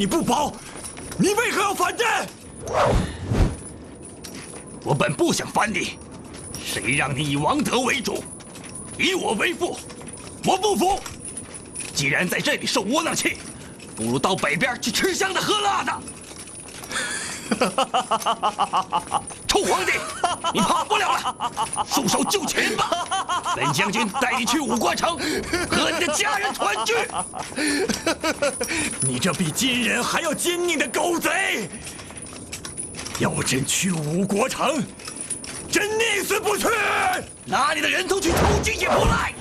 你不保，你为何要反战？我本不想反你，谁让你以王德为主，以我为父？我不服！既然在这里受窝囊气，不如到北边去吃香的喝辣的。臭皇帝，你跑不了了，束手就擒吧！本将军带你去五国城，和你的家人团聚。你这比金人还要奸佞的狗贼！要真去五国城，真宁死不去！拿你的人头去投进也不赖。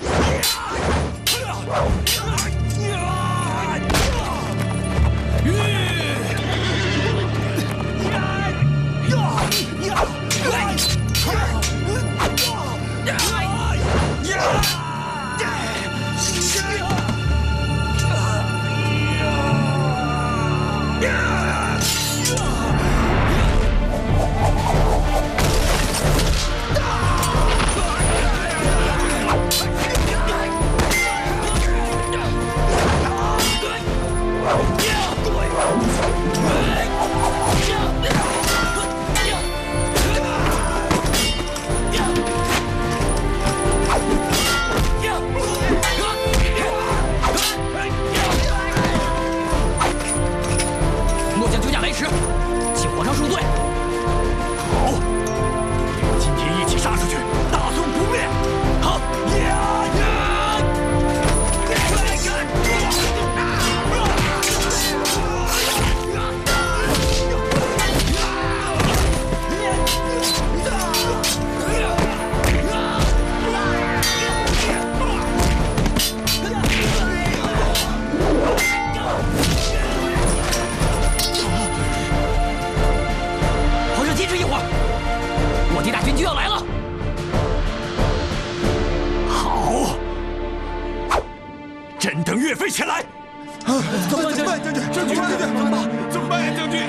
起来！怎么办，将军？将军，怎么办，将军？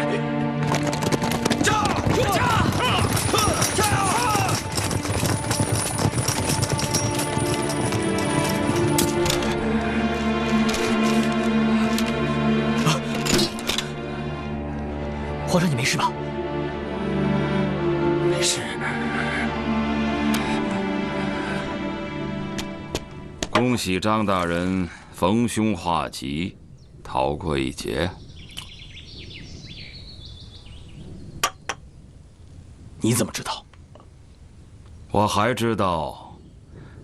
皇上，你没事吧？没事。恭喜张大人逢凶化吉，逃过一劫。你怎么知道？我还知道，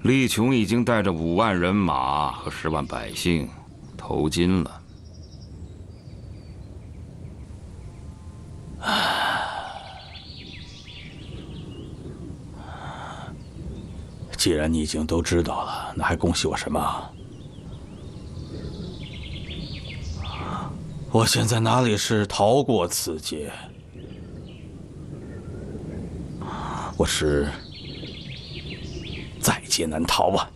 力琼已经带着5万人马和10万百姓投金了。既然你已经都知道了，那还恭喜我什么？我现在哪里是逃过此劫，我是在劫难逃啊！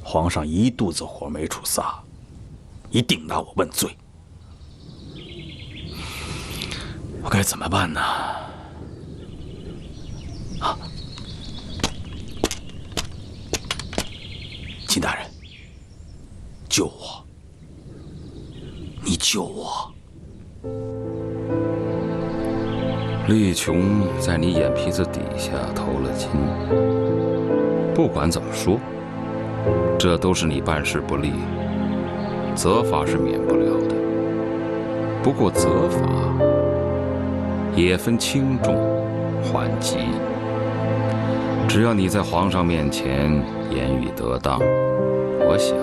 皇上一肚子火没处撒，一定拿我问罪。我该怎么办呢？啊！秦大人，救我！你救我！力琼在你眼皮子底下投了金，不管怎么说，这都是你办事不力，责罚是免不了的。不过责罚也分轻重缓急，只要你在皇上面前言语得当，我想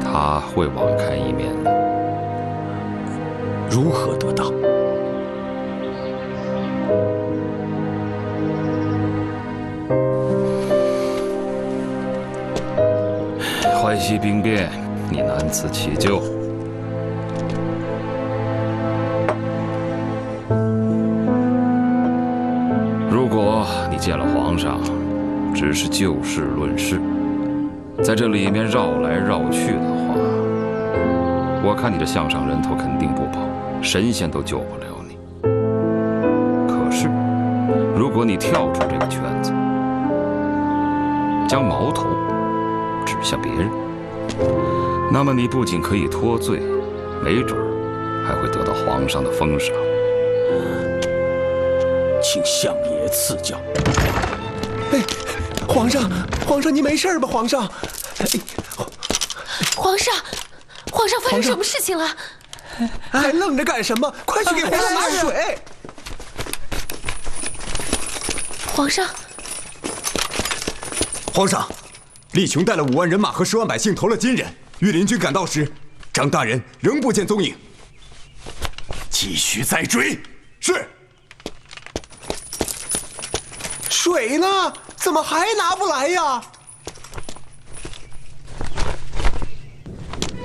他会网开一面的。如何得当？淮西兵变，你难辞其咎。如果你见了皇上，只是就事论事，在这里面绕来绕去的话，我看你这项上人头肯定不保，神仙都救不了你。可是，如果你跳出这个圈子，将矛头指向别人，那么你不仅可以脱罪，没准儿还会得到皇上的封赏。请相爷赐教。哎，皇上，你没事吧？皇上，皇上发生什么事情了？还愣着干什么？快去给皇上拿水！皇上，厉琼带了5万人马和10万百姓投了金人。御林军赶到时，张大人仍不见踪影。继续再追。是。水呢？怎么还拿不来呀？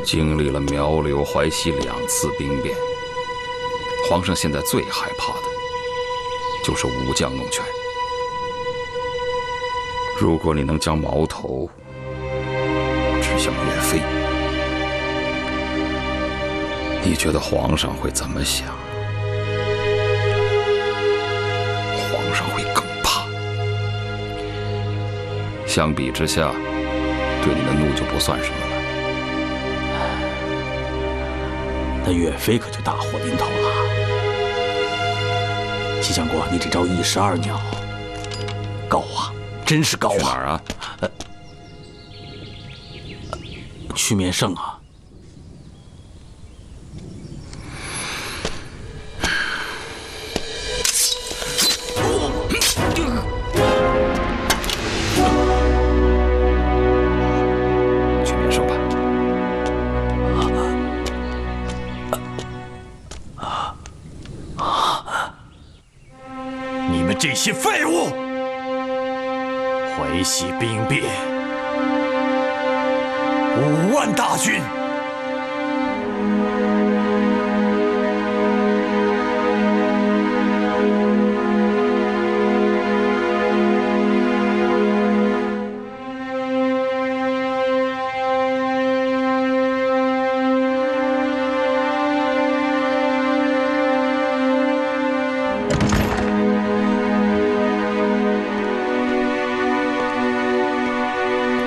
经历了苗刘、淮西2次兵变，皇上现在最害怕的就是武将弄权。如果你能将矛头指向岳飞，你觉得皇上会怎么想？皇上会更怕。相比之下，对你的怒就不算什么了。那岳飞可就大祸临头了。齐相国，你这招1石2鸟，高啊，真是高啊！去哪儿啊？去面圣啊！去面圣吧。你们这些废物！淮西兵变，5万大军，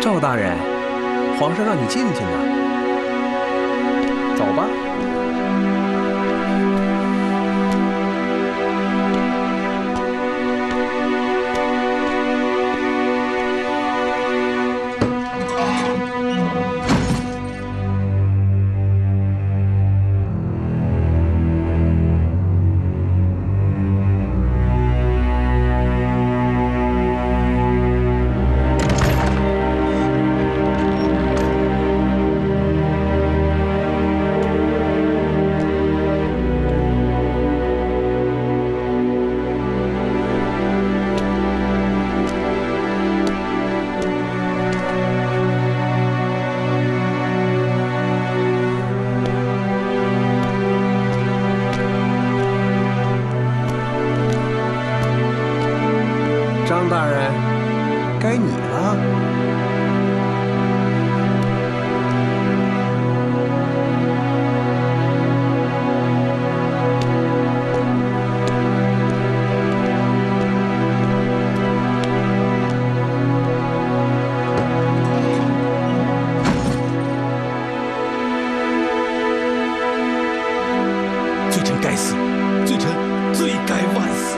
赵大人，皇上让你进去呢。走吧。张大人，该你了。罪臣该死，罪臣罪该万死。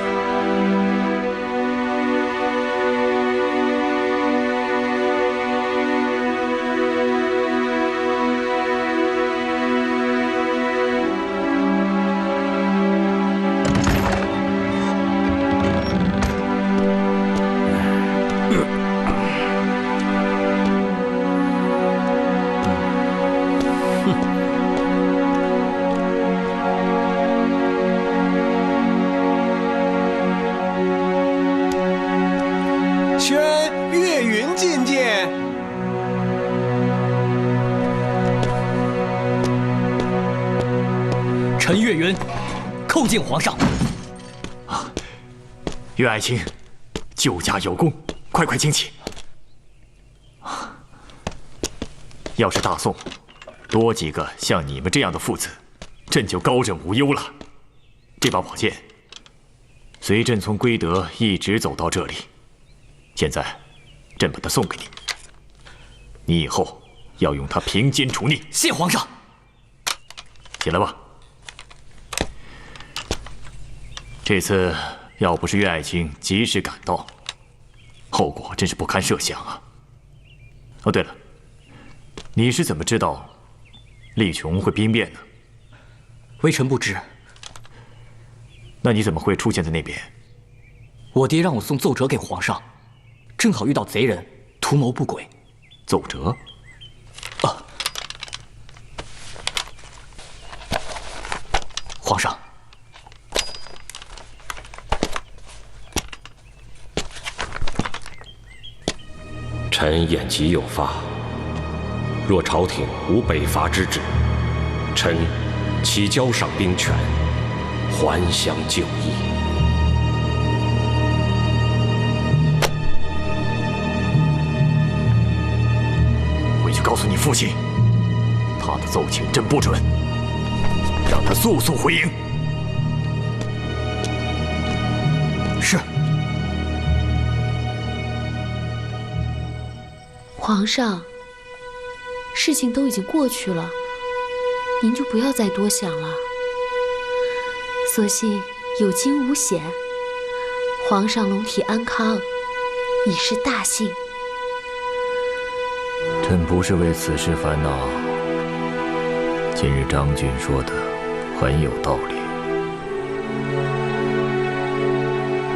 宣岳云觐见。臣岳云叩见皇上。岳爱卿，救驾有功，快快请起。要是大宋多几个像你们这样的父子，朕就高枕无忧了。这把宝剑，随朕从归德一直走到这里，现在朕把它送给你，你以后要用它平奸除逆。谢皇上。起来吧。这次要不是岳爱卿及时赶到，后果真是不堪设想啊！哦，对了，你是怎么知道厉琼会兵变呢？微臣不知。那你怎么会出现在那边？我爹让我送奏折给皇上，正好遇到贼人图谋不轨。奏折？啊！皇上。 臣眼疾有发，若朝廷无北伐之志，臣岂交赏兵权，还乡就义。回去告诉你父亲，他的奏请朕不准，让他速速回营。是。 皇上，事情都已经过去了，您就不要再多想了。所幸有惊无险，皇上龙体安康，已是大幸。朕不是为此事烦恼。今日张俊说的很有道理。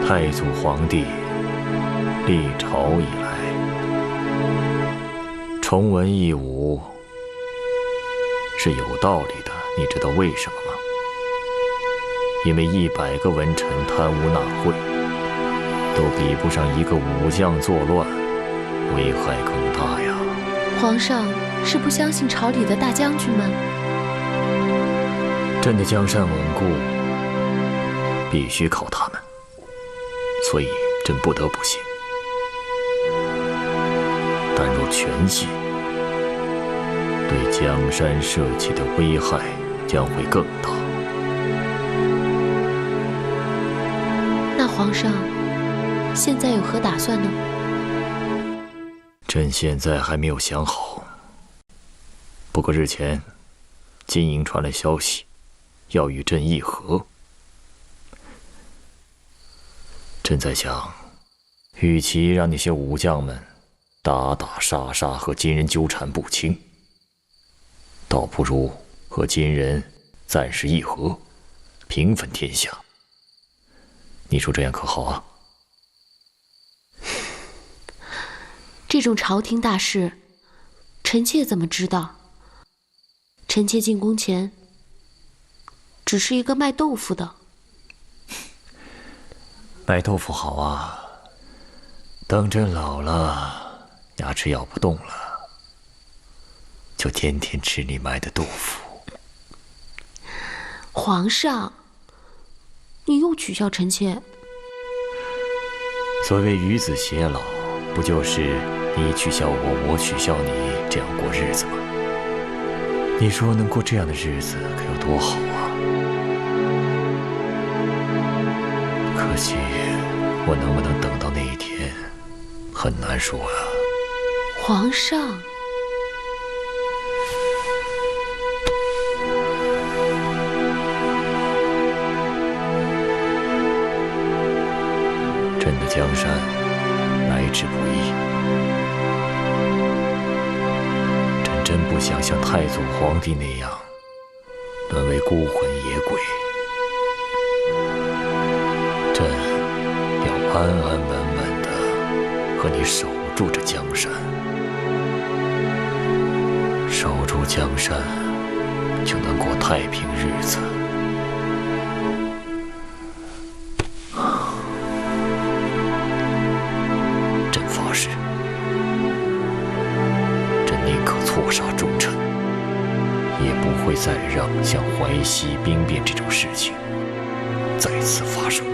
太祖皇帝历朝以来， 崇文抑武是有道理的，你知道为什么吗？因为100个文臣贪污纳贿，都比不上一个武将作乱，危害更大呀。皇上是不相信朝里的大将军吗？朕的江山稳固，必须靠他们，所以朕不得不信。但若全信， 对江山社稷的危害将会更大。那皇上现在有何打算呢？朕现在还没有想好。不过日前，金营传来消息，要与朕议和。朕在想，与其让那些武将们打打杀杀和金人纠缠不清， 倒不如和金人暂时议和，平分天下。你说这样可好啊？这种朝廷大事，臣妾怎么知道？臣妾进宫前，只是一个卖豆腐的。卖豆腐好啊，等朕老了，牙齿咬不动了， 就天天吃你卖的豆腐。皇上，你又取笑臣妾。所谓与子偕老，不就是你取笑我，我取笑你，这样过日子吗？你说能过这样的日子，该有多好啊！可惜，我能不能等到那一天，很难说啊。皇上。 朕的江山来之不易，朕真不想像太祖皇帝那样沦为孤魂野鬼。朕要安安稳稳地和你守住这江山，守住江山，就能过太平日子。 错杀忠臣，也不会再让像淮西兵变这种事情再次发生。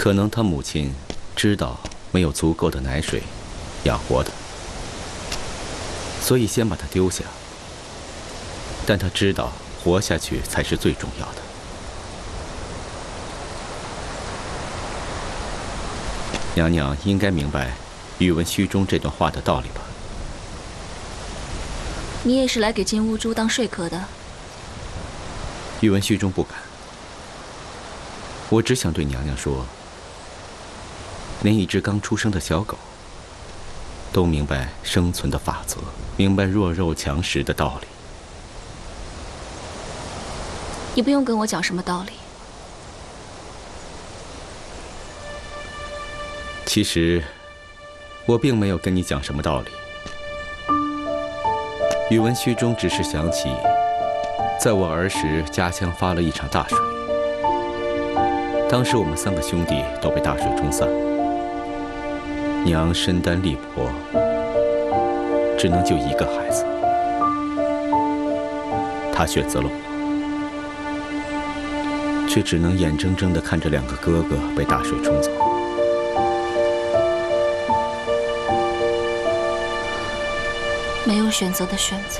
可能他母亲知道没有足够的奶水养活他，所以先把他丢下。但他知道活下去才是最重要的。娘娘应该明白“宇文虚中”这段话的道理吧？你也是来给金乌珠当说客的？宇文虚中不敢。我只想对娘娘说，连一只刚出生的小狗都明白生存的法则，明白弱肉强食的道理。你不用跟我讲什么道理。其实，我并没有跟你讲什么道理。宇文虚中只是想起，在我儿时家乡发了一场大水，当时我们3个兄弟都被大水冲散，娘身单力薄，只能救1个孩子，她选择了我，却只能眼睁睁地看着2个哥哥被大水冲走。没有选择的选择。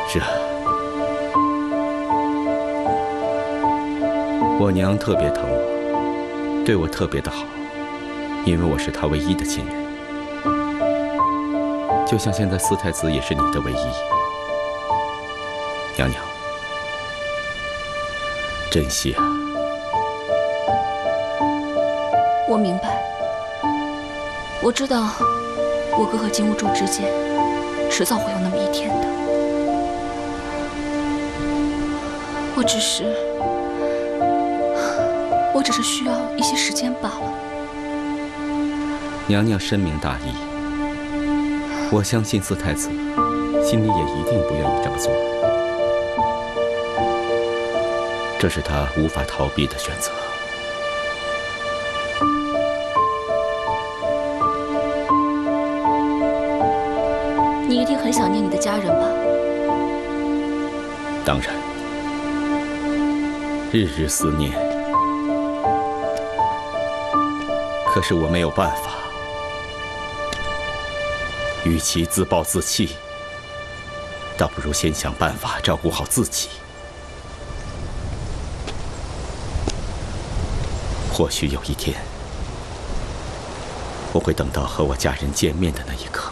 是啊，我娘特别疼我，对我特别的好，因为我是她唯一的亲人。就像现在四太子也是你的唯一。娘娘，珍惜啊！我明白，我知道。我哥和金兀术之间，迟早会有那么一天的。我只是需要一些时间罢了。娘娘深明大义，我相信四太子心里也一定不愿意这么做，这是他无法逃避的选择。你一定很想念你的家人吧？当然，日日思念。可是我没有办法，与其自暴自弃，倒不如先想办法照顾好自己。或许有一天，我会等到和我家人见面的那一刻。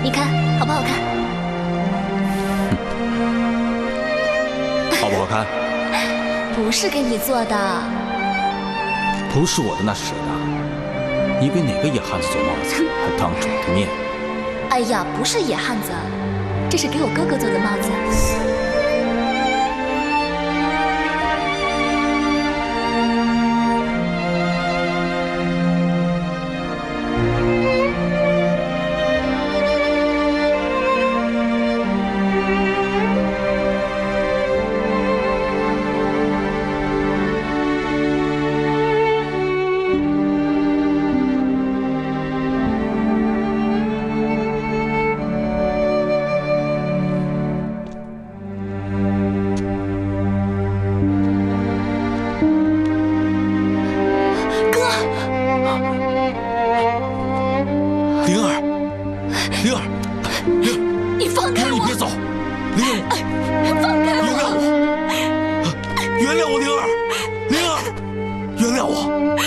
你看好不好看？好不好看？不是给你做的。不是我的那是谁的？你给哪个野汉子做帽子，还当着我的面？哎呀，不是野汉子，这是给我哥哥做的帽子。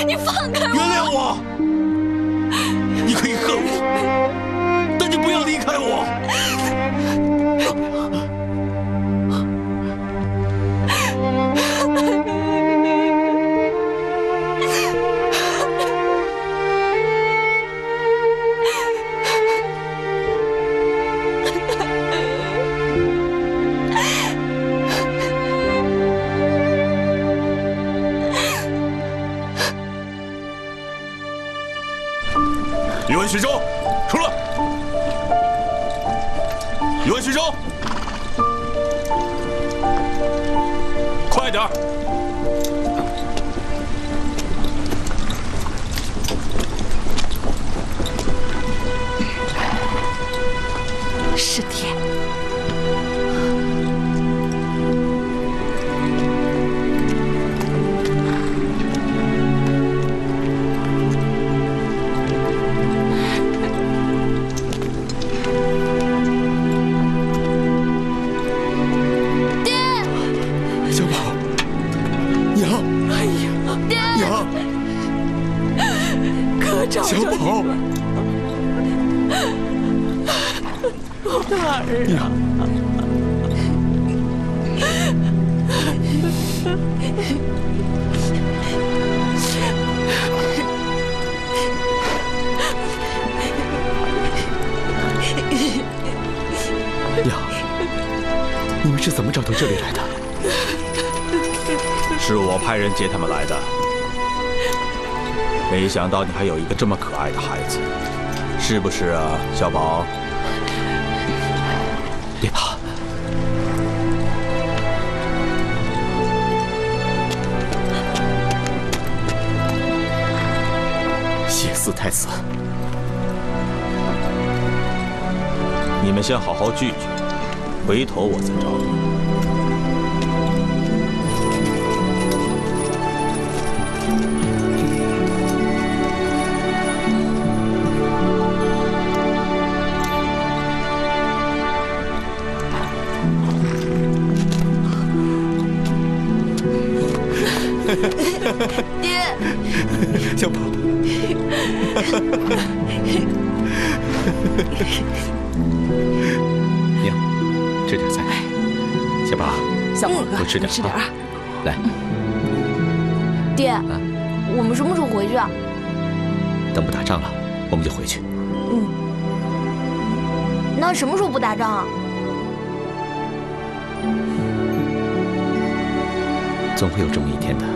你放开我！原谅我！你可以恨我，但你不要离开我。宇文徐州，出来！宇文徐州，快点儿！是爹。小宝，大人啊！娘，你们是怎么找到这里来的？是我派人接他们来的。没想到你还有一个这么可爱的孩子，是不是啊，小宝？别怕，谢四太子，你们先好好聚聚，回头我再找你。爹，小宝，娘，吃点菜。小宝，小宝哥，多吃点，吃点啊。来，爹，我们什么时候回去啊？等不打仗了，我们就回去。那什么时候不打仗啊？总会有这么一天的。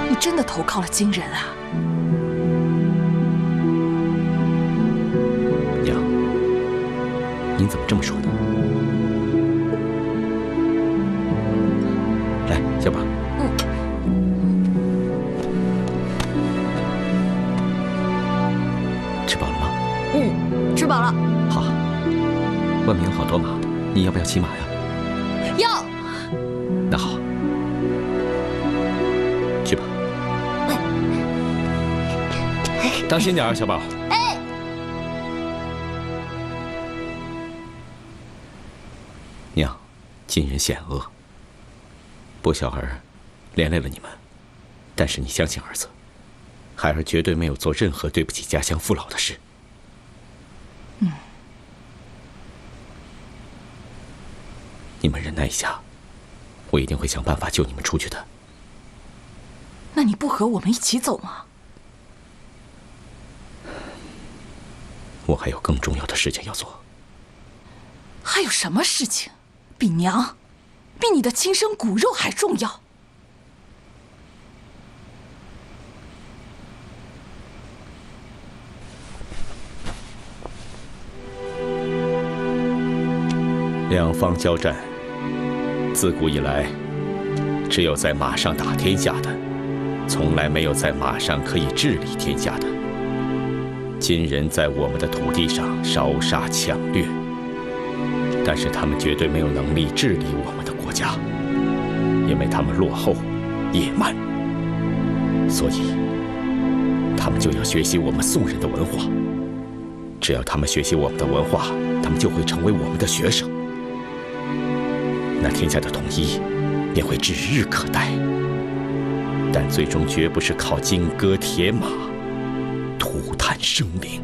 你真的投靠了金人啊？娘，您怎么这么说呢？来，小宝。吃饱了吗？吃饱了。好。外面有好多马，你要不要骑马呀？要。那好，去吧。当心点儿，小宝。哎。娘，金人险恶，薄小儿连累了你们，但是你相信儿子，孩儿绝对没有做任何对不起家乡父老的事。你们忍耐一下，我一定会想办法救你们出去的。那你不和我们一起走吗？我还有更重要的事情要做。还有什么事情比娘，比你的亲生骨肉还重要？两方交战，自古以来，只有在马上打天下的，从来没有在马上可以治理天下的。金人在我们的土地上烧杀抢掠，但是他们绝对没有能力治理我们的国家，因为他们落后、野蛮，所以他们就要学习我们宋人的文化。只要他们学习我们的文化，他们就会成为我们的学生。那天下的统一便会指日可待。但最终绝不是靠金戈铁马涂炭生灵。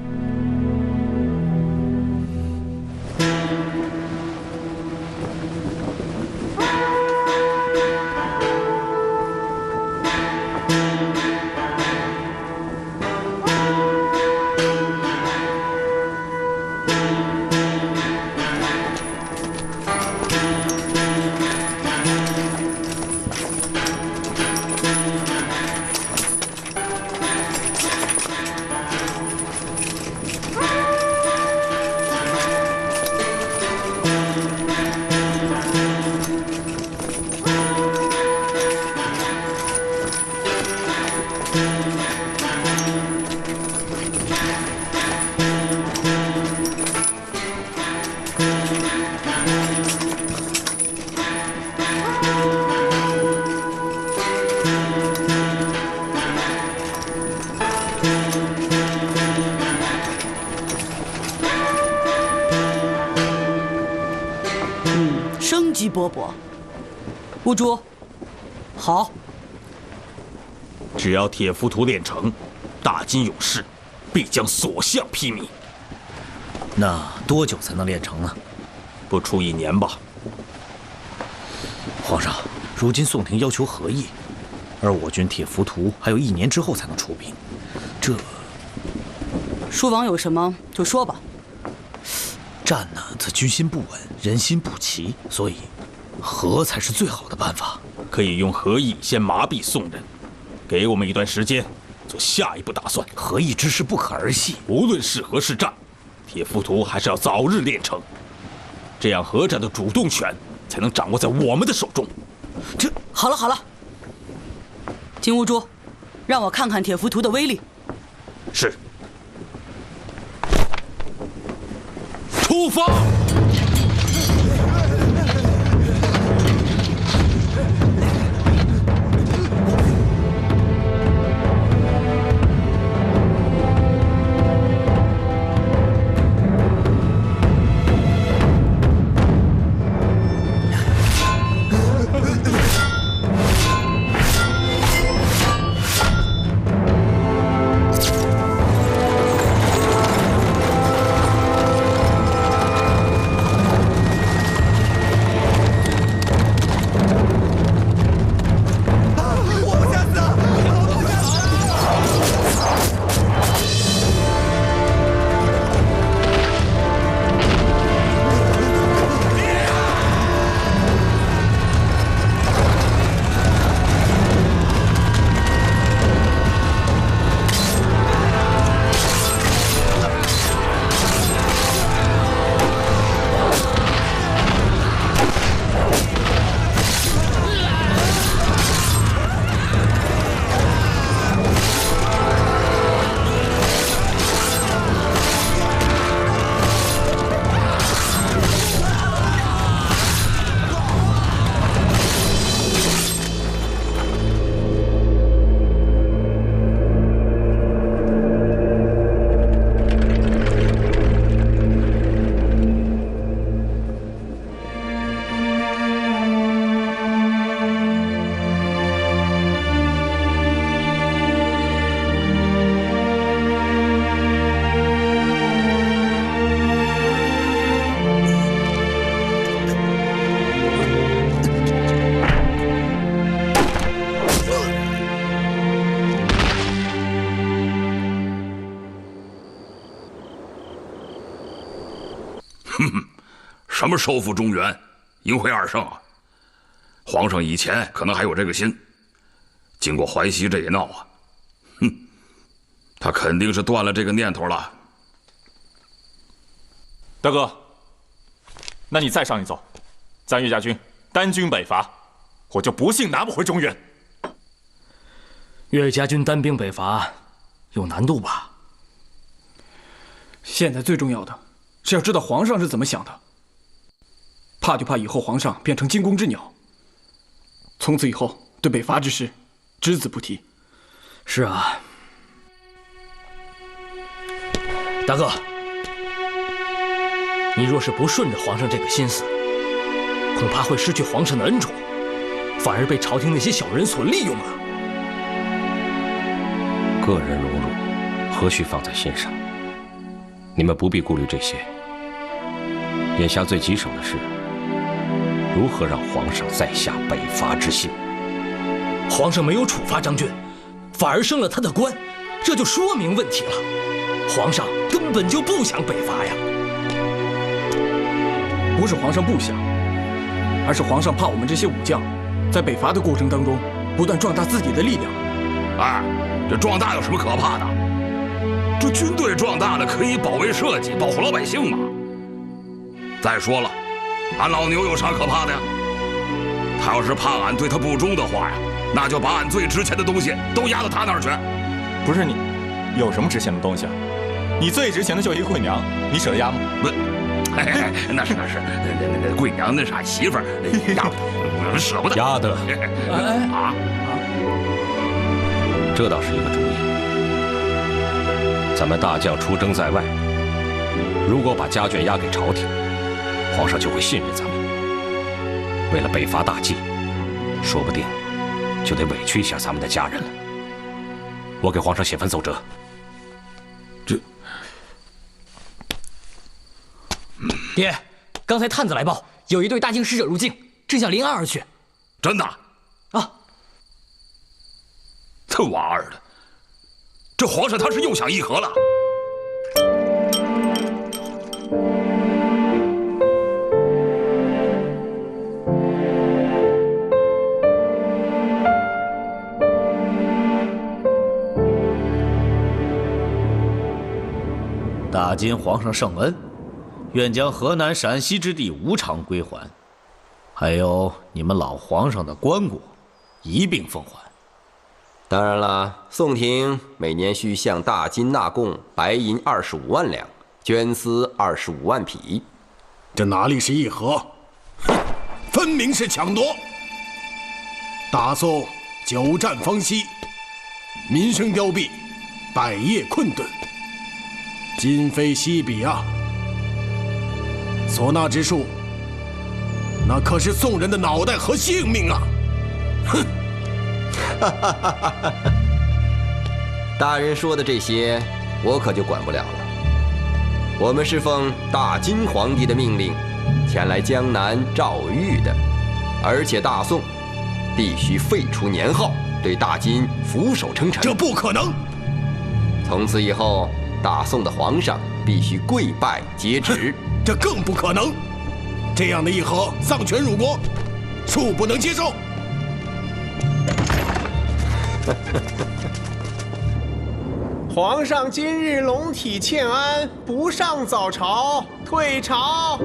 生机勃勃。屋主，好。只要铁浮屠炼成，大金勇士必将所向披靡。那多久才能炼成呢？不出1年吧。皇上，如今宋廷要求和议，而我军铁浮屠还有1年之后才能出兵，这……书王有什么就说吧。战呢，则军心不稳，人心不齐，所以和才是最好的办法。可以用和议先麻痹宋人，给我们一段时间做下一步打算。和议之事不可儿戏，无论是和是战，铁浮屠还是要早日炼成，这样和战的主动权才能掌握在我们的手中。这好了好了，金兀术，让我看看铁浮屠的威力。是。出发！什么收复中原、赢回2胜啊！皇上以前可能还有这个心，经过淮西这一闹啊，他肯定是断了这个念头了。大哥，那你再上一奏，咱岳家军单军北伐，我就不信拿不回中原。岳家军单兵北伐有难度吧？现在最重要的是要知道皇上是怎么想的。怕就怕以后皇上变成惊弓之鸟，从此以后对北伐之事只字不提。是啊，大哥，你若是不顺着皇上这个心思，恐怕会失去皇上的恩宠，反而被朝廷那些小人所利用了。个人荣辱，何须放在心上？你们不必顾虑这些。眼下最棘手的是，如何让皇上再下北伐之心。皇上没有处罚张俊，反而升了他的官，这就说明问题了。皇上根本就不想北伐呀！不是皇上不想，而是皇上怕我们这些武将在北伐的过程当中不断壮大自己的力量。哎，这壮大有什么可怕的？这军队壮大了可以保卫社稷，保护老百姓嘛。再说了，俺老牛有啥可怕的呀？他要是怕俺对他不忠的话呀，那就把俺最值钱的东西都押到他那儿去。不是你，有什么值钱的东西啊？你最值钱的就一个贵娘，你舍得押吗？不，那是，那贵娘那啥媳妇儿押不得，我们舍不得。押得。啊，这倒是一个主意。咱们大将出征在外，如果把家眷押给朝廷，皇上就会信任咱们。为了北伐大计，说不定就得委屈一下咱们的家人了。我给皇上写份奏折。爹，刚才探子来报，有一队大京使者入境，正向临安而去。真的？啊！这娃儿的，这皇上他是又想议和了。大今皇上圣恩，愿将河南、陕西之地无偿归还，还有你们老皇上的棺椁，一并奉还。当然了，宋廷每年需向大金纳贡白银25万两，绢丝25万匹。这哪里是议和？哼，分明是抢夺！大宋久战方息，民生凋敝，百业困顿，今非昔比啊！所纳之数，那可是宋人的脑袋和性命啊！哼！大人说的这些，我可就管不了了。我们是奉大金皇帝的命令，前来江南诏谕的，而且大宋必须废除年号，对大金俯首称臣。这不可能！从此以后，大宋的皇上必须跪拜接旨。这更不可能！这样的议和，丧权辱国，恕不能接受。皇上今日龙体欠安，不上早朝，退朝。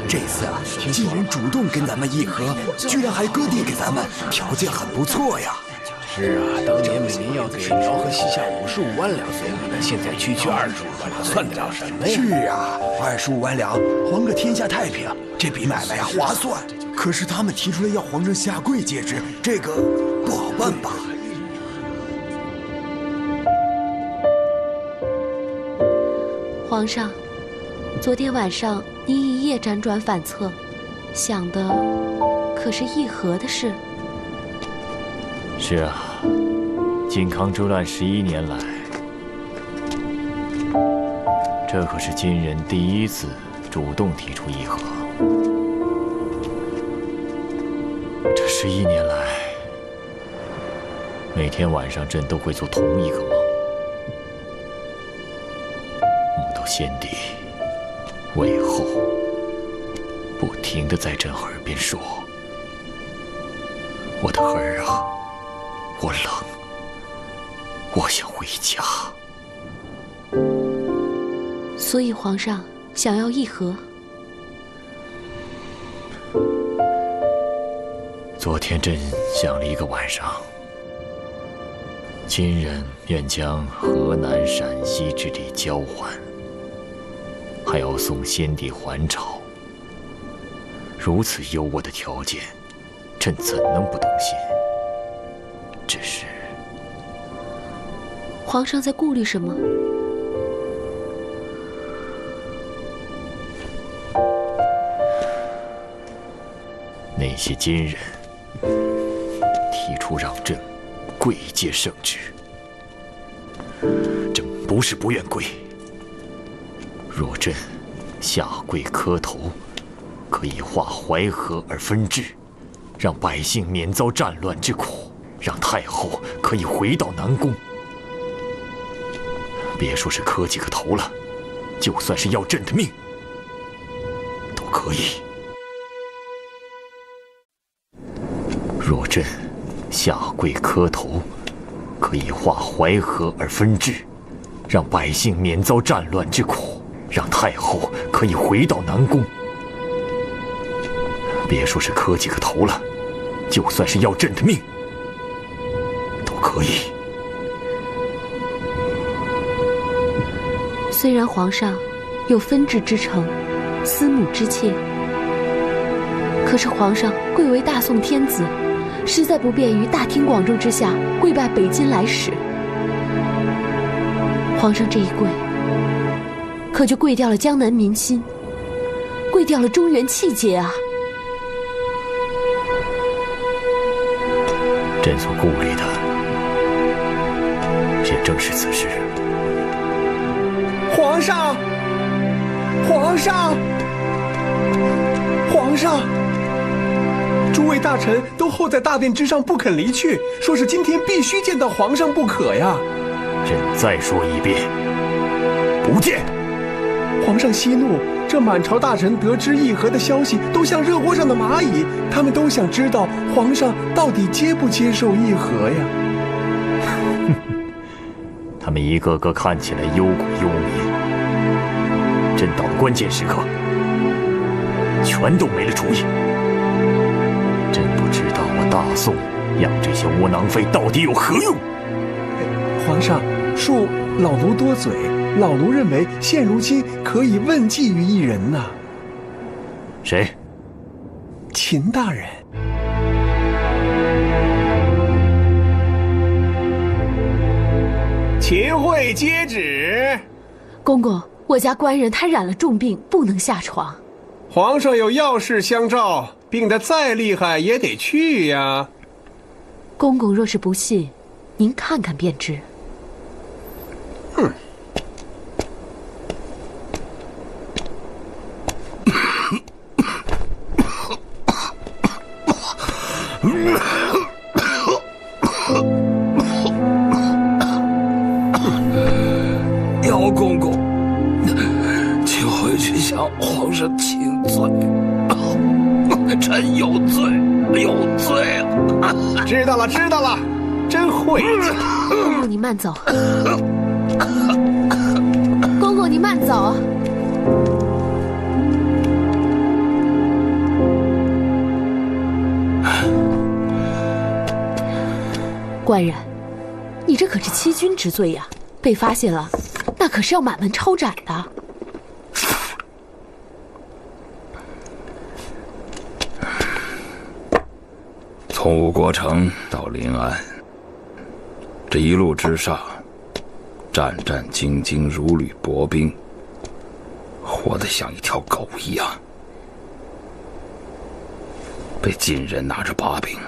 这次啊，金人主动跟咱们议和，居然还割地给咱们，条件很不错呀。是啊，当年每年要给辽河西夏55万两随礼，现在区25万两，算得了什么呀？是啊，25万两，还个天下太平，这笔买卖啊划算。可是他们提出来要皇上下跪接旨，这个不好办吧？皇上，昨天晚上您一夜辗转反侧，想的可是议和的事。是啊，靖康之乱11年来，这可是金人第一次主动提出议和。这11年来，每天晚上朕都会做同一个梦，梦到先帝、韦后不停地在朕耳边说：“我的儿啊，我冷，我想回家。”所以皇上想要议和。昨天朕想了一个晚上，金人愿将河南、陕西之地交还，还要送先帝还朝。如此优渥的条件，朕怎能不动心？只是，皇上在顾虑什么？那些金人提出让朕跪接圣旨，朕不是不愿跪，若朕下跪磕头，可以化淮河而分治，让百姓免遭战乱之苦，让太后可以回到南宫。别说是磕几个头了，就算是要朕的命，都可以。若朕下跪磕头，可以化淮河而分治，让百姓免遭战乱之苦，让太后可以回到南宫。别说是磕几个头了，就算是要朕的命，都可以。虽然皇上有分治之诚，思母之切，可是皇上贵为大宋天子，实在不便于大庭广众之下跪拜北京来使。皇上这一跪，可就跪掉了江南民心，跪掉了中原气节啊！朕所顾虑的，也正是此事。皇上，皇上，皇上！诸位大臣都候在大殿之上不肯离去，说是今天必须见到皇上不可呀。朕再说一遍，不见。皇上息怒，这满朝大臣得知议和的消息，都像热锅上的蚂蚁，他们都想知道皇上到底接不接受议和呀。他们一个个看起来忧国忧民，朕到了关键时刻，全都没了主意。朕不知道我大宋养这些窝囊废到底有何用。皇上，恕老奴多嘴，老奴认为现如今可以问计于一人呐。谁？秦大人。秦会接旨。公公，我家官人他染了重病，不能下床。皇上有要事相召，病得再厉害也得去呀。公公若是不信，您看看便知。哼。姚公公，请回去向皇上请罪。臣有罪，有罪了。知道了，知道了，真晦气。公公，你慢走。公公，你慢走。官人，你这可是欺君之罪呀！被发现了，那可是要满门抄斩的。从吴国城到临安，这一路之上，战战兢兢，如履薄冰，活得像一条狗一样，被晋人拿着把柄，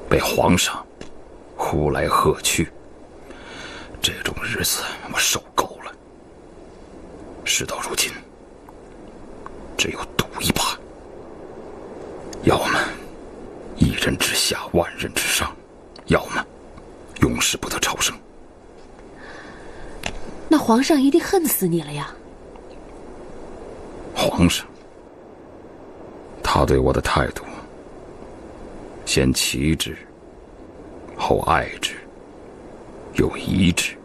被皇上呼来喝去，这种日子我受够了。事到如今，只有赌一把，要么一人之下，万人之上，要么永世不得超生。那皇上一定恨死你了呀！皇上，他对我的态度，先齐之，后爱之，又疑之。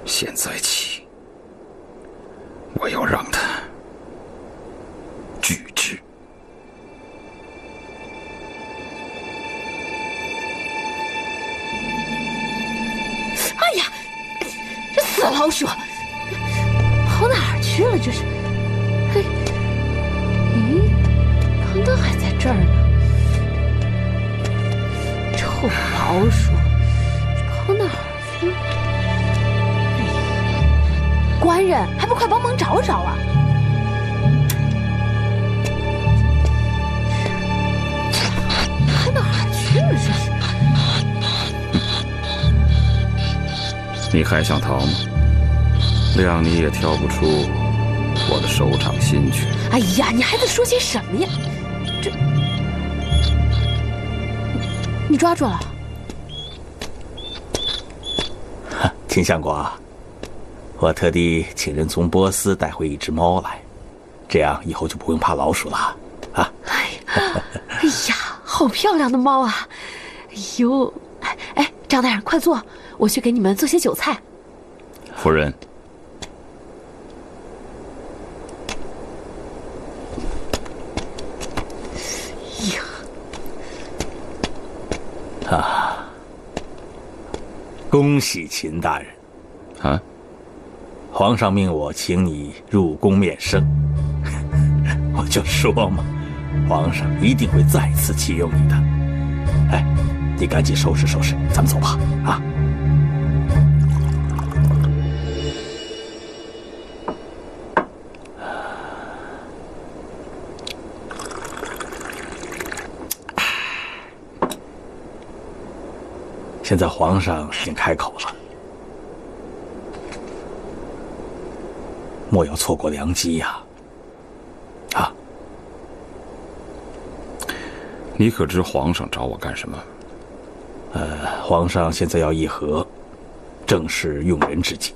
现在起，我要让他拒之。哎呀，这死老鼠，跑哪儿去了？这是，嘿，咦，刚刚还在这儿呢。臭老鼠，跑哪儿去了？官人，还不快帮忙找找啊！跑哪儿去了？这是。你还想逃吗？谅你也挑不出我的手掌心去。哎呀，你还在说些什么呀？这，你抓住了？秦相国，我特地请人从波斯带回一只猫来，这样以后就不用怕老鼠了啊！哎呀，好漂亮的猫啊！哎呦，哎，张大人快坐，我去给你们做些酒菜。夫人。啊！恭喜秦大人！啊！皇上命我请你入宫面圣，我就说嘛，皇上一定会再次启用你的。哎，你赶紧收拾收拾，咱们走吧！啊！现在皇上已经开口了，莫要错过良机呀！啊！你可知皇上找我干什么？皇上现在要议和，正是用人之际。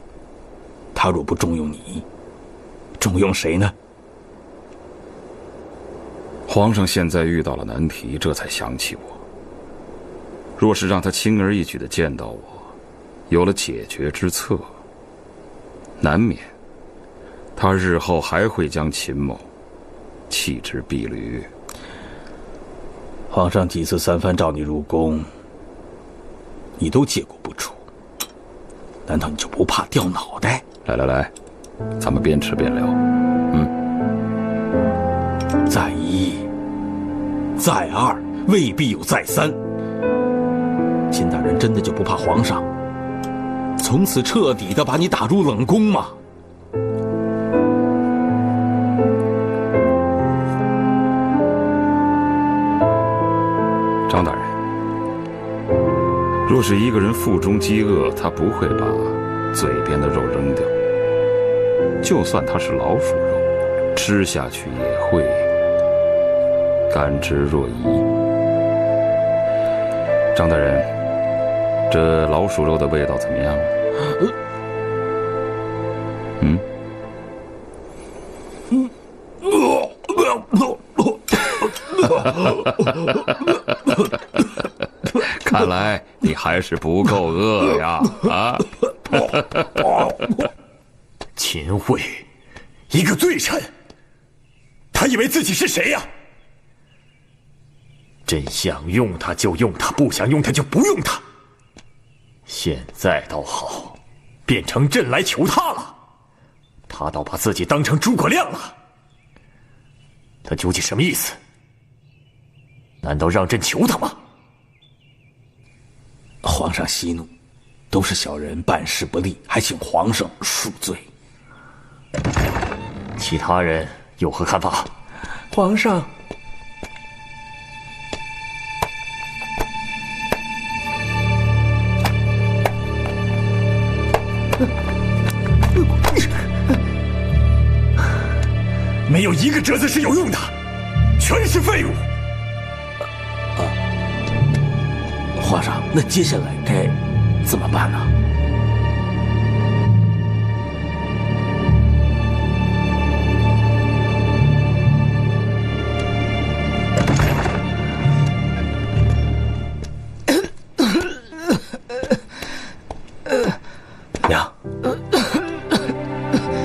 他若不重用你，重用谁呢？皇上现在遇到了难题，这才想起我。若是让他轻而易举地见到我，有了解决之策，难免他日后还会将秦某弃之敝履。皇上几次三番召你入宫，你都借过不出，难道你就不怕掉脑袋？来，咱们边吃边聊。再一，再二，未必有再三。秦大人真的就不怕皇上从此彻底的把你打入冷宫吗？张大人，若是一个人腹中饥饿，他不会把嘴边的肉扔掉，就算它是老鼠肉，吃下去也会甘之若饴。张大人，这老鼠肉的味道怎么样？看来你还是不够饿呀！啊！秦桧，一个罪臣，他以为自己是谁呀？朕想用他就用他，不想用他就不用他。现在倒好，变成朕来求他了，他倒把自己当成诸葛亮了。他究竟什么意思？难道让朕求他吗？皇上息怒，都是小人办事不力，还请皇上恕罪。其他人有何看法？皇上，没有一个折子是有用的，全是废物。皇上，那接下来该怎么办呢？娘，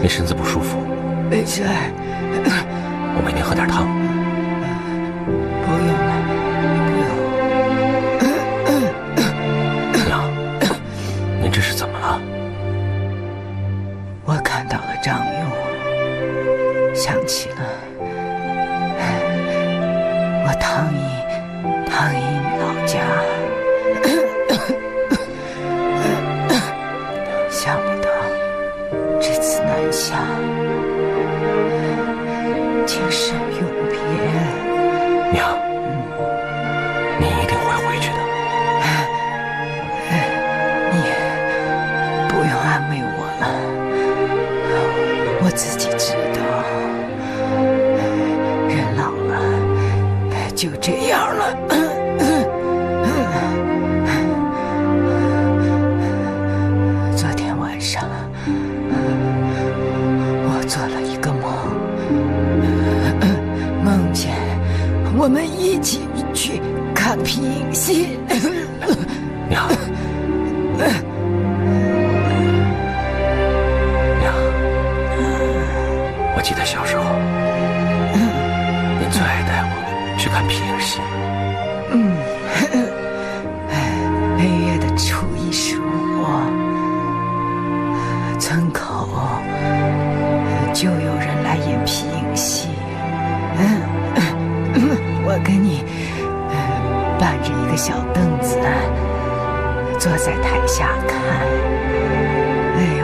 你身子不舒服，没起来。我喂您喝点汤。不用了，娘，您皮影戏。娘，娘，我记得小时候，您最爱带我去看皮影戏。每月的初一、十五，村口就有人来演皮影戏。我给你搬着一个小凳子，坐在台下看。哎呦，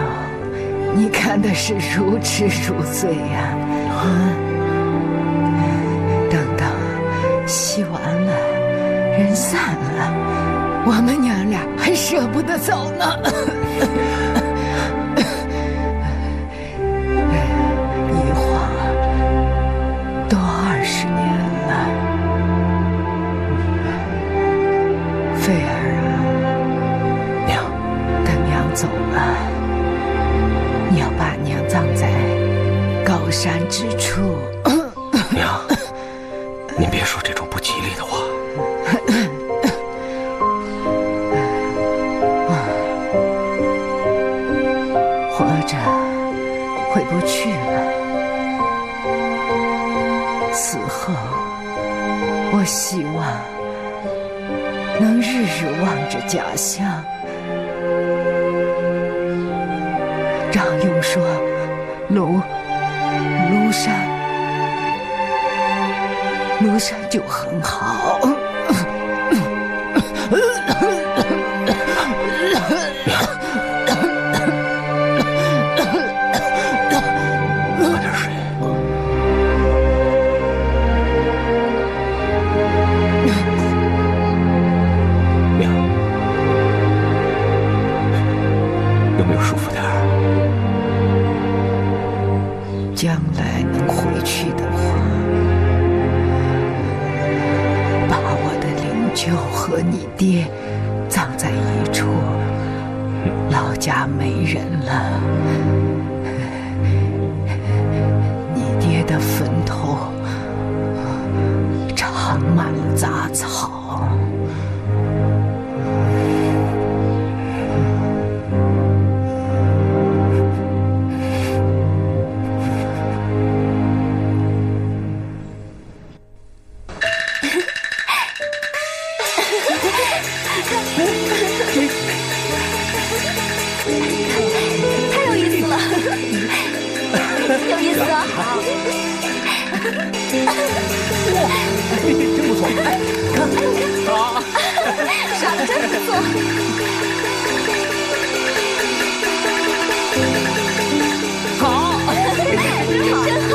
你看的是如痴如醉呀！等到戏完了，人散了，我们娘俩还舍不得走呢。一晃都20年了。菲儿啊，娘，等娘走了，你要把娘葬在高山之处。娘，您别说这种不吉利的话。活着回不去了，死后我希望能日日望着家乡。张勇说庐山就很好。喝点水。娘，有没有舒服点儿？将来能回去的话，把我的灵柩和你爹葬在一处，老家没人了，你爹的坟头长满了杂草。太有意思了，有意思啊！哇，真不错！哎，看，好，耍得真不错。好，真好。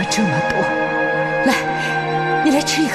这么多，来，你来吃一颗。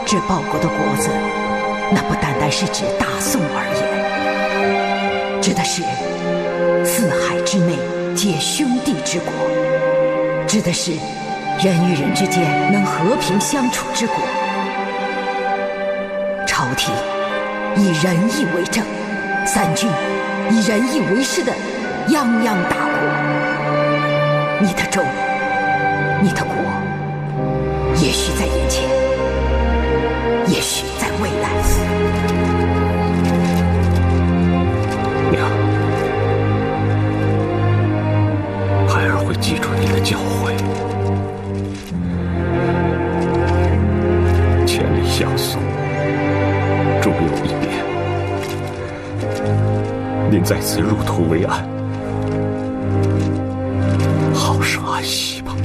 这报国的国字，那不单单是指大宋而言，指的是四海之内皆兄弟之国，指的是人与人之间能和平相处之国。朝廷以仁义为政，三军以仁义为师的泱泱大国。你的州，你的国，也许在眼前，也许在未来。娘，孩儿会记住你的教诲，千里相送，终有一别。您在此入土为安，好生安息吧。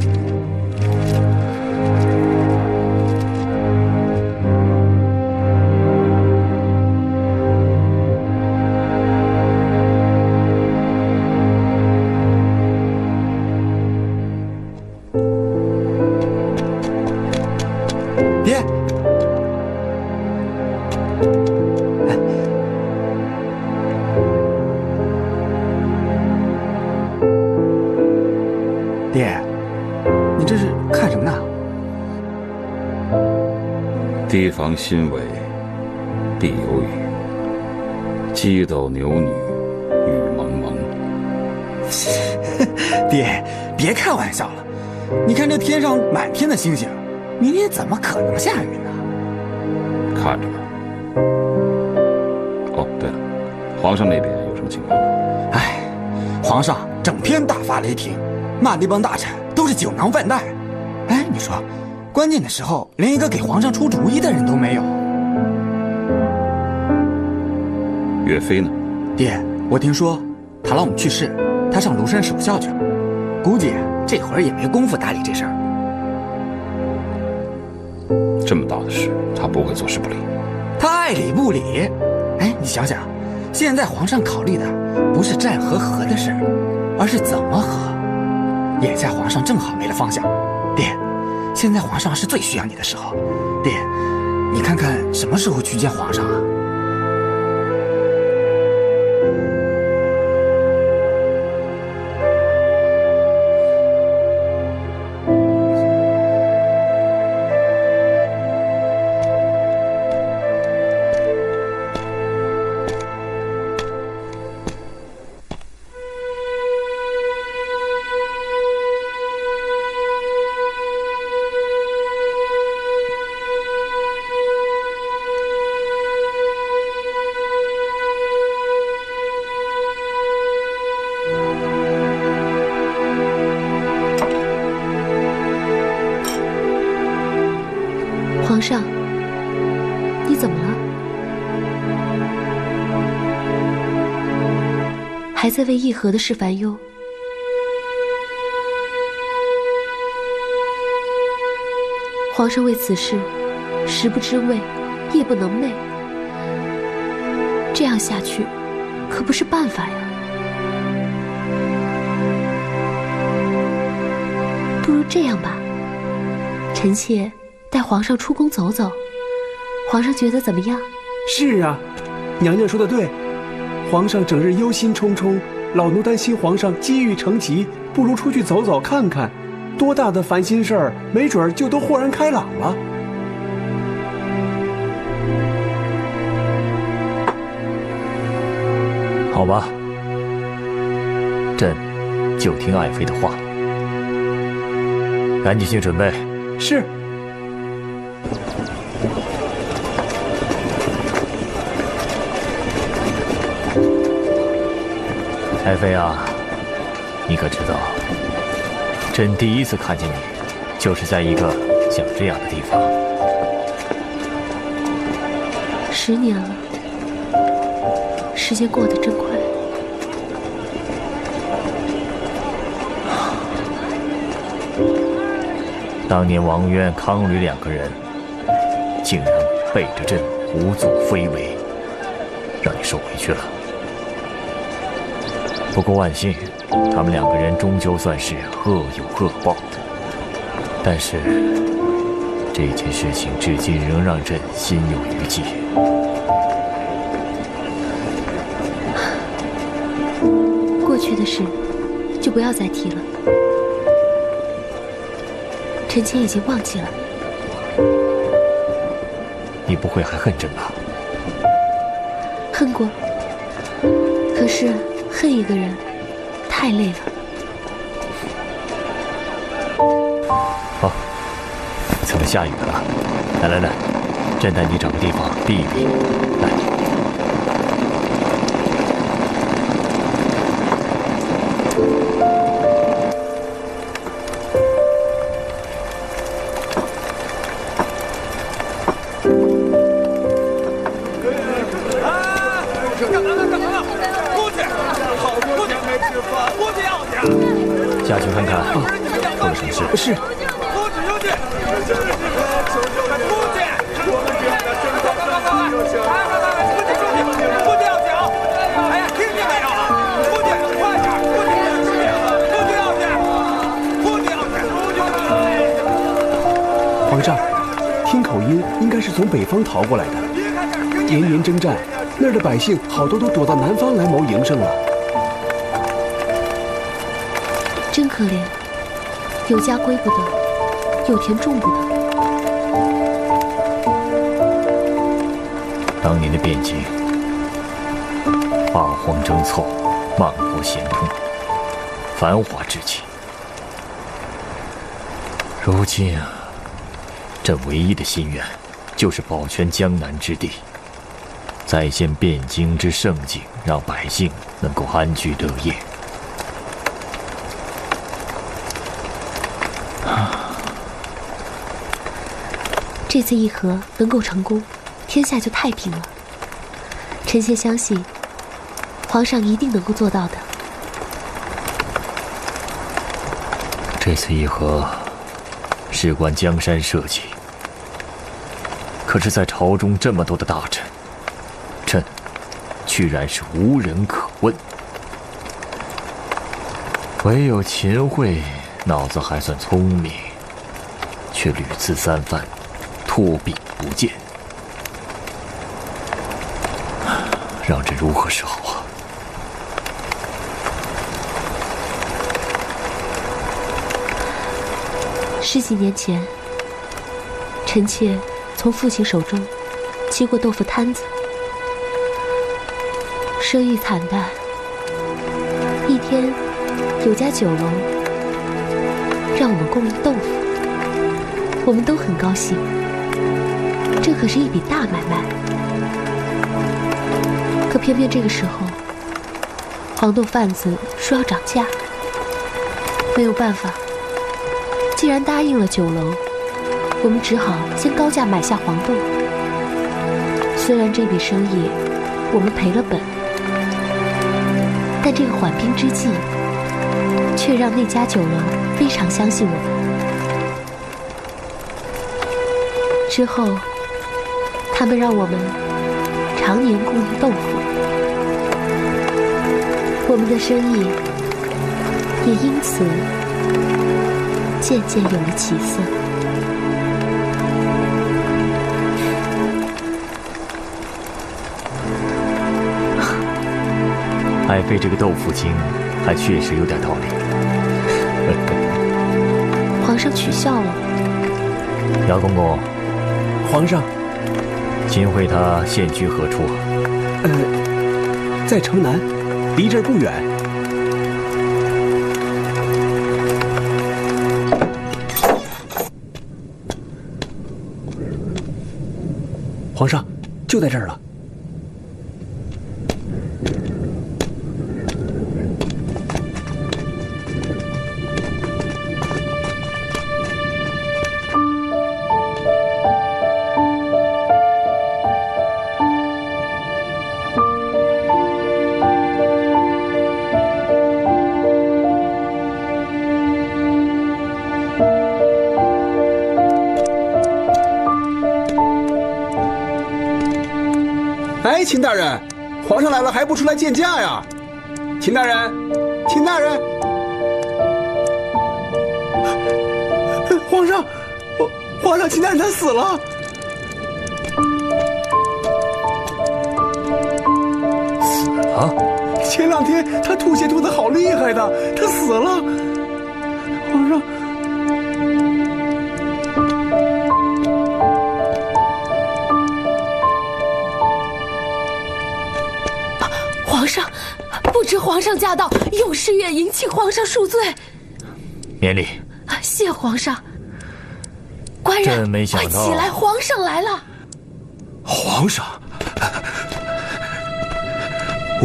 爹，爹，你这是看什么呢？提防新伟，必有雨。鸡斗牛女，雨蒙蒙。爹，别开玩笑了，你看这天上满天的星星，明天怎么可能下雨呢？看着吧。哦，对了，皇上那边有什么情况吗？哎，皇上整天大发雷霆，骂那帮大臣都是酒囊饭袋。哎，你说，关键的时候连一个给皇上出主意的人都没有。岳飞呢？爹，我听说他老母去世，他上庐山守孝去了，估计这会儿也没工夫搭理这事儿。这么大的事，他不会坐视不理。他爱理不理。哎，你想想，现在皇上考虑的不是战和和的事儿，而是怎么和。眼下皇上正好没了方向。爹，现在皇上是最需要你的时候。爹，你看看什么时候去见皇上啊？皇上，你怎么了？还在为议和的事烦忧？皇上为此事食不知味，夜不能寐，这样下去可不是办法呀。不如这样吧，臣妾带皇上出宫走走，皇上觉得怎么样？是啊，娘娘说的对，皇上整日忧心忡忡，老奴担心皇上积郁成疾，不如出去走走看看，多大的烦心事儿，没准儿就都豁然开朗了。好吧，朕就听爱妃的话，赶紧去准备。是。爱妃啊，你可知道，朕第一次看见你，就是在一个像这样的地方。10年了，时间过得真快。当年王渊、康吕2个人，竟然背着朕胡作非为，让你受委屈了。不过万幸，他们2个人终究算是恶有恶报。但是这件事情至今仍让朕心有余悸。过去的事就不要再提了，臣妾已经忘记了。你不会还恨朕吧？恨过，可是恨一个人太累了。好，怎么下雨了？来，朕带你找个地方避一避。来。下去看看，做了什么事？是。皇上，听口音应该是从北方逃过来的。连年征战，那儿的百姓好多都躲到南方来谋营生了。真可怜，有家归不得，有田种不得。当年的汴京，八荒争凑，万国咸通，繁华之极。如今啊，朕唯一的心愿就是保全江南之地，再现汴京之盛景，让百姓能够安居乐业。这次议和能够成功，天下就太平了。臣妾相信，皇上一定能够做到的。这次议和事关江山社稷，可是，在朝中这么多的大臣，朕居然是无人可问。唯有秦桧脑子还算聪明，却屡次三番托柄不见，让朕如何是好啊？10几年前，臣妾从父亲手中接过豆腐摊子，生意惨淡。一天，有家酒楼让我们供应豆腐，我们都很高兴。这可是一笔大买卖。可偏偏这个时候，黄豆贩子说要涨价，没有办法，既然答应了酒楼，我们只好先高价买下黄豆。虽然这笔生意我们赔了本，但这个缓兵之计却让那家酒楼非常相信我们。之后，他们让我们常年供应豆腐，我们的生意也因此渐渐有了起色。爱妃这个豆腐精还确实有点道理。皇上取笑了。姚公公，皇上，秦桧他现居何处啊？在城南，离这儿不远。皇上，就在这儿了。哎，秦大人，皇上来了还不出来见驾呀？秦大人，秦大人，皇上，皇上，秦大人他死了。死了？前2天他吐血吐得好厉害的，他死了。皇上。皇上，不知皇上驾到，有失远迎，请皇上恕罪。免礼。谢皇上。官人，真没想到，快起来，皇上来了。皇上，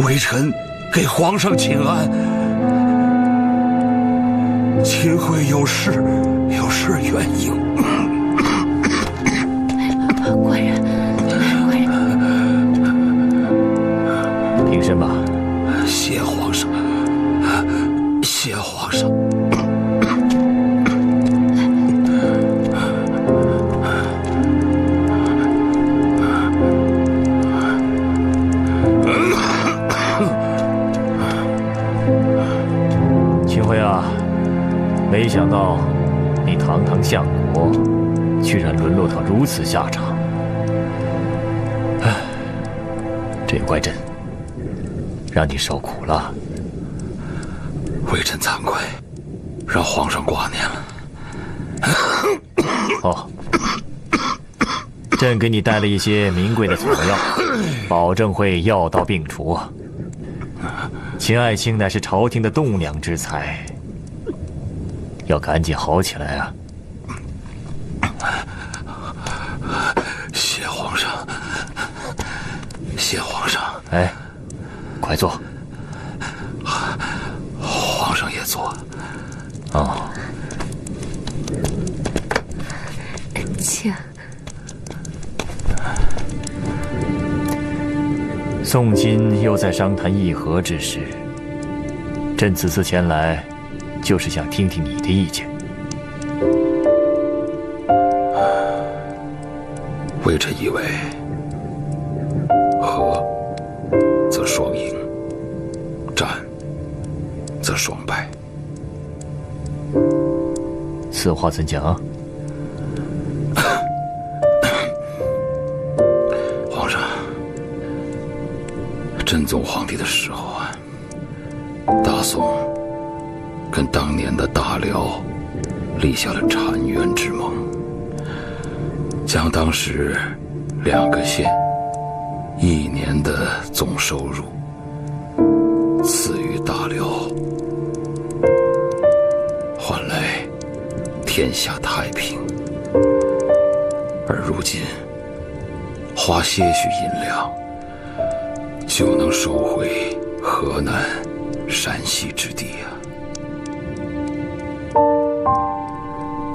微臣给皇上请安。秦桧有事远迎。官人，平身吧。谢皇上，谢皇上。秦桧啊，没想到你堂堂相国，居然沦落到如此下场。唉，这也怪朕，让你受苦了。微臣惭愧，让皇上挂念了。哦，朕给你带了一些名贵的草药，保证会药到病除。秦爱卿乃是朝廷的栋梁之才，要赶紧好起来啊！谢皇上，谢皇上。哎，快坐。皇上也坐。哦。请。宋今又在商谈议和之时，朕此次前来，就是想听听你的意见。微臣以为，和则双赢，战则双败。此话怎讲？皇上，真宗皇帝的时候啊，大宋跟当年的大辽立下了澶渊之盟，将当时2个县1年的总收入赐予大辽，换来天下太平。而如今花些许银两，就能收回河南、山西之地啊！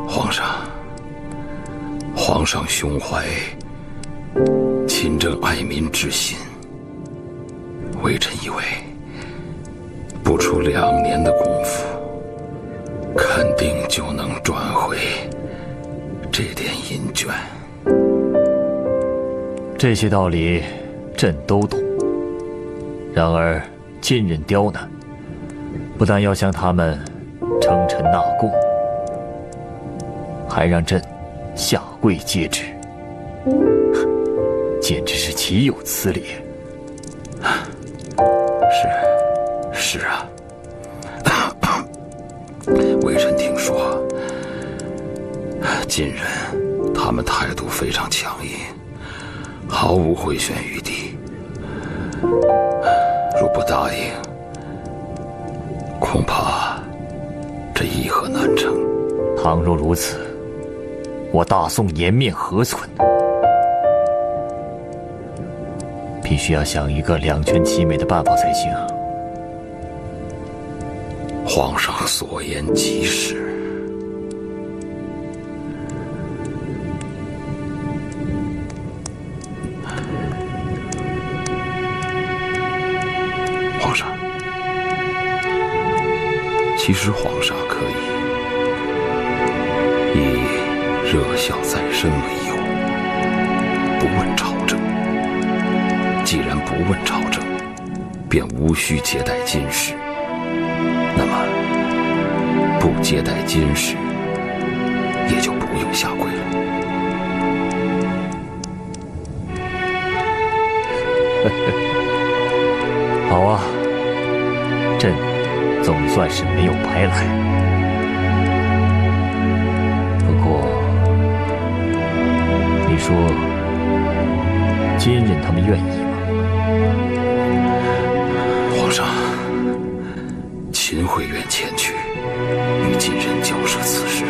皇上，皇上胸怀勤政爱民之心，微臣以为不出2年的功夫，肯定就能赚回这点银券。这些道理朕都懂，然而金人刁难，不但要向他们称臣纳贡，还让朕下跪接旨，简直是岂有此理！是啊，微臣听说金人他们态度非常强硬，毫无回旋余地。如不答应，恐怕这议和难成。倘若如此，我大宋颜面何存？必须要想一个两全其美的办法才行啊！皇上所言极是。皇上，其实皇上可以以热孝在身为由，不问朝政。既然不问朝政，便无需接待金使。那么，不接待金使，也就不用下跪了。好啊，朕总算是没有白来。不过，你说金人他们愿意吗？皇上，秦桧愿前去与金人交涉此事。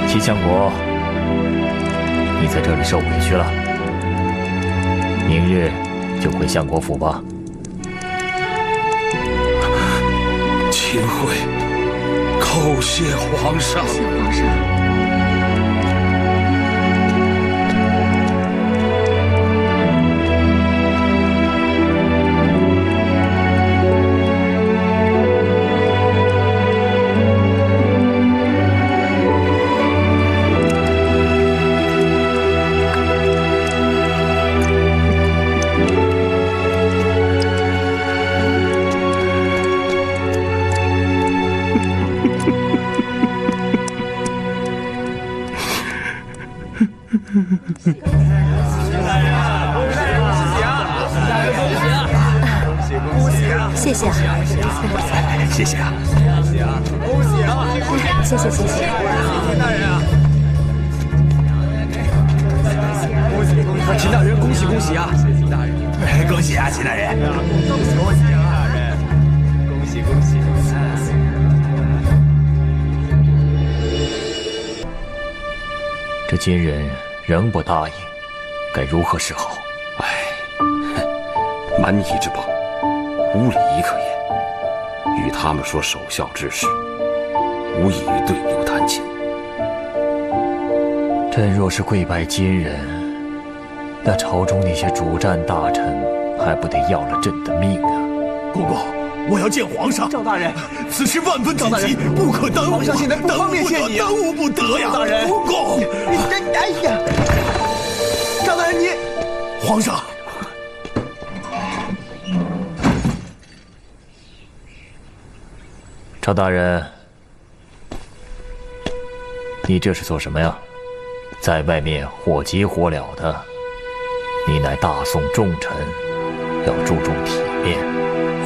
齐相国，你在这里受委屈了，明日就回相国府吧。秦桧，叩谢皇上。谢皇上。谢谢啊，谢谢啊，恭喜啊！谢谢谢谢。大人啊！秦大人，恭喜恭喜啊！秦大人，恭喜啊，秦大人！恭喜恭喜啊！大人，恭喜恭喜！这金人仍不答应，该如何是好？蛮夷之邦，无礼仪可言。与他们说守孝之事，无异于对牛弹琴。朕若是跪拜金人，那朝中那些主战大臣还不得要了朕的命啊！公公，我要见皇上。赵大人，此事万分紧急，不可耽误。皇上现在不方便见你，耽误不得呀！赵大人，公公，哎呀，赵大人你，皇上。赵大人，你这是做什么呀？在外面火急火燎的，你乃大宋重臣，要注重体面。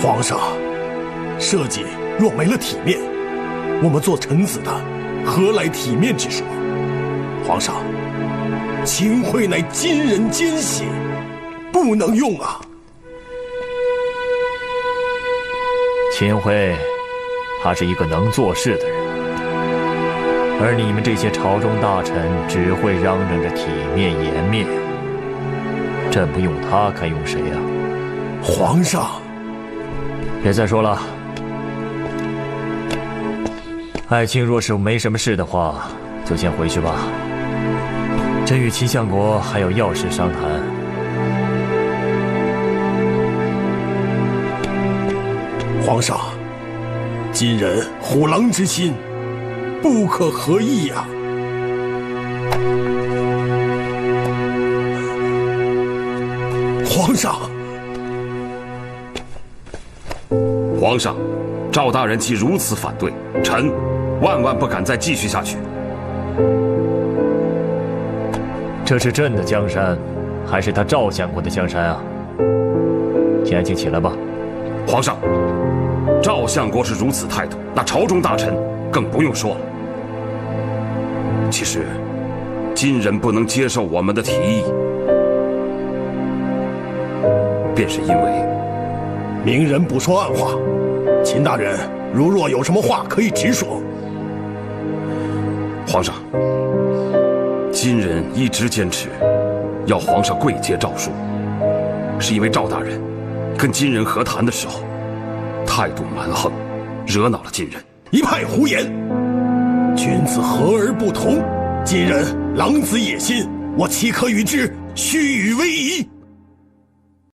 皇上，社稷若没了体面，我们做臣子的何来体面之说？皇上，秦桧乃金人奸邪，不能用啊！秦桧，他是一个能做事的人，而你们这些朝中大臣只会嚷嚷着体面颜面，朕不用他，该用谁呀？皇上，别再说了。爱卿若是没什么事的话，就先回去吧。朕与秦相国还有要事商谈。皇上，今人虎狼之心，不可合议呀。皇上，皇上，赵大人既如此反对，臣万万不敢再继续下去。这是朕的江山，还是他赵相国的江山啊？田青，起来吧。皇上，赵相国是如此态度，那朝中大臣更不用说了。其实，今人不能接受我们的提议，便是因为明人不说暗话。秦大人如若有什么话，可以直说。皇上，今人一直坚持要皇上跪接诏书，是因为赵大人跟今人和谈的时候态度蛮横，惹恼了今人。一派胡言！君子和而不同，今人狼子野心，我岂可与之虚与委蛇？